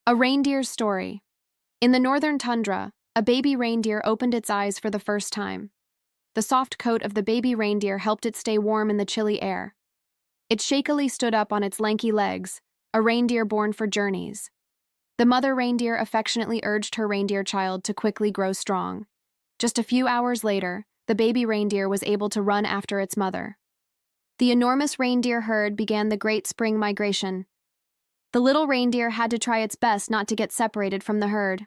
A reindeer's story. In the northern tundra, a baby reindeer opened its eyes for the first time. The soft coat of the baby reindeer helped it stay warm in the chilly air. It shakily stood up on its lanky legs, a reindeer born for journeys. The mother reindeer affectionately urged her reindeer child to quickly grow strong. Just a few hours later, the baby reindeer was able to run after its mother. The enormous reindeer herd began the great spring migration. The little reindeer had to try its best not to get separated from the herd.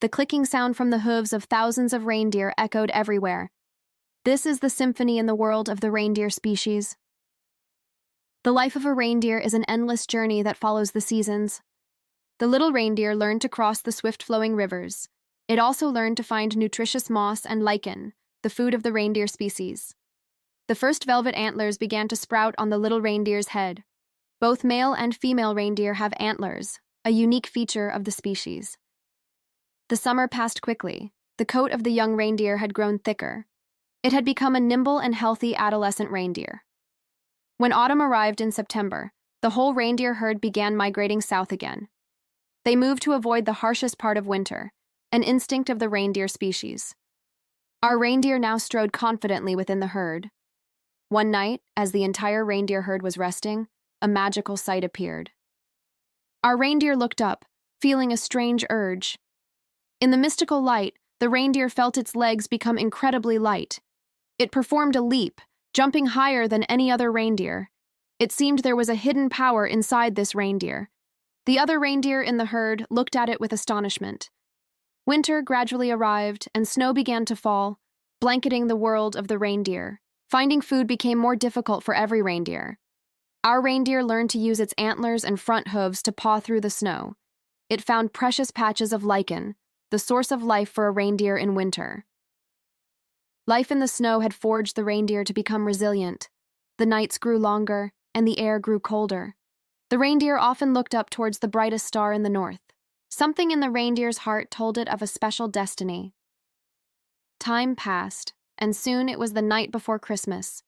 The clicking sound from the hooves of thousands of reindeer echoed everywhere. This is the symphony in the world of the reindeer species. The life of a reindeer is an endless journey that follows the seasons. The little reindeer learned to cross the swift-flowing rivers. It also learned to find nutritious moss and lichen, the food of the reindeer species. The first velvet antlers began to sprout on the little reindeer's head. Both male and female reindeer have antlers, a unique feature of the species. The summer passed quickly. The coat of the young reindeer had grown thicker. It had become a nimble and healthy adolescent reindeer. When autumn arrived in September, the whole reindeer herd began migrating south again. They moved to avoid the harshest part of winter, an instinct of the reindeer species. Our reindeer now strode confidently within the herd. One night, as the entire reindeer herd was resting, a magical sight appeared. Our reindeer looked up, feeling a strange urge. In the mystical light, the reindeer felt its legs become incredibly light. It performed a leap, jumping higher than any other reindeer. It seemed there was a hidden power inside this reindeer. The other reindeer in the herd looked at it with astonishment. Winter gradually arrived, and snow began to fall, blanketing the world of the reindeer. Finding food became more difficult for every reindeer. Our reindeer learned to use its antlers and front hooves to paw through the snow. It found precious patches of lichen, the source of life for a reindeer in winter. Life in the snow had forged the reindeer to become resilient. The nights grew longer, and the air grew colder. The reindeer often looked up towards the brightest star in the north. Something in the reindeer's heart told it of a special destiny. Time passed, and soon it was the night before Christmas.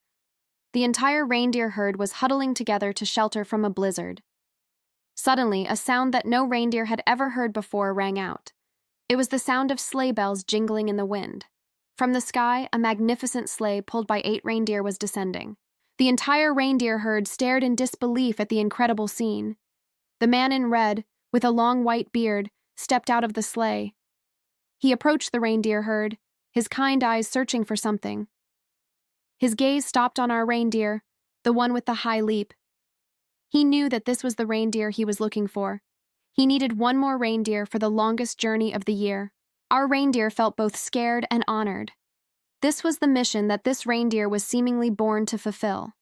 The entire reindeer herd was huddling together to shelter from a blizzard. Suddenly, a sound that no reindeer had ever heard before rang out. It was the sound of sleigh bells jingling in the wind. From the sky, a magnificent sleigh pulled by 8 reindeer was descending. The entire reindeer herd stared in disbelief at the incredible scene. The man in red, with a long white beard, stepped out of the sleigh. He approached the reindeer herd, his kind eyes searching for something. His gaze stopped on our reindeer, the one with the high leap. He knew that this was the reindeer he was looking for. He needed one more reindeer for the longest journey of the year. Our reindeer felt both scared and honored. This was the mission that this reindeer was seemingly born to fulfill.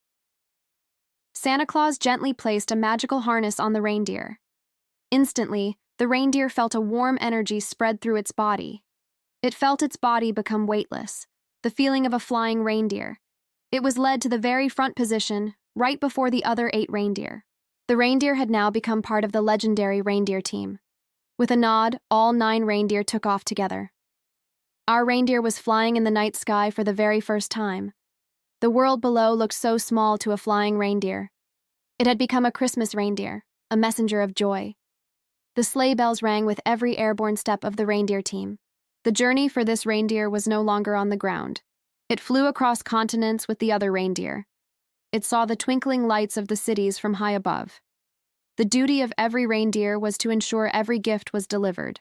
Santa Claus gently placed a magical harness on the reindeer. Instantly, the reindeer felt a warm energy spread through its body. It felt its body become weightless, the feeling of a flying reindeer. It was led to the very front position, right before the other 8 reindeer. The reindeer had now become part of the legendary reindeer team. With a nod, all 9 reindeer took off together. Our reindeer was flying in the night sky for the very first time. The world below looked so small to a flying reindeer. It had become a Christmas reindeer, a messenger of joy. The sleigh bells rang with every airborne step of the reindeer team. The journey for this reindeer was no longer on the ground. It flew across continents with the other reindeer. It saw the twinkling lights of the cities from high above. The duty of every reindeer was to ensure every gift was delivered.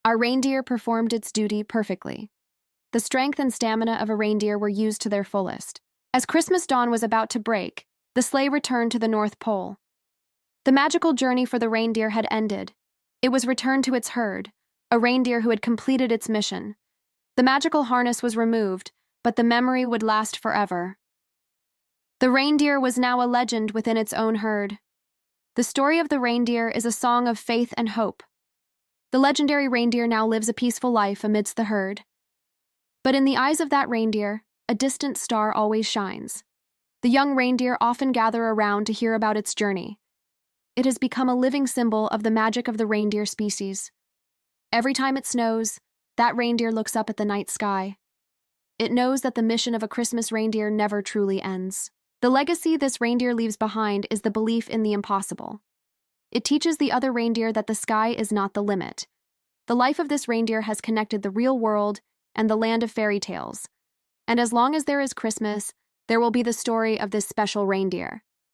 Our reindeer performed its duty perfectly. The strength and stamina of a reindeer were used to their fullest. As Christmas dawn was about to break, the sleigh returned to the North Pole. The magical journey for the reindeer had ended. It was returned to its herd, a reindeer who had completed its mission. The magical harness was removed, but the memory would last forever. The reindeer was now a legend within its own herd. The story of the reindeer is a song of faith and hope. The legendary reindeer now lives a peaceful life amidst the herd. But in the eyes of that reindeer, a distant star always shines. The young reindeer often gather around to hear about its journey. It has become a living symbol of the magic of the reindeer species. Every time it snows, that reindeer looks up at the night sky. It knows that the mission of a Christmas reindeer never truly ends. The legacy this reindeer leaves behind is the belief in the impossible. It teaches the other reindeer that the sky is not the limit. The life of this reindeer has connected the real world and the land of fairy tales. And as long as there is Christmas, there will be the story of this special reindeer.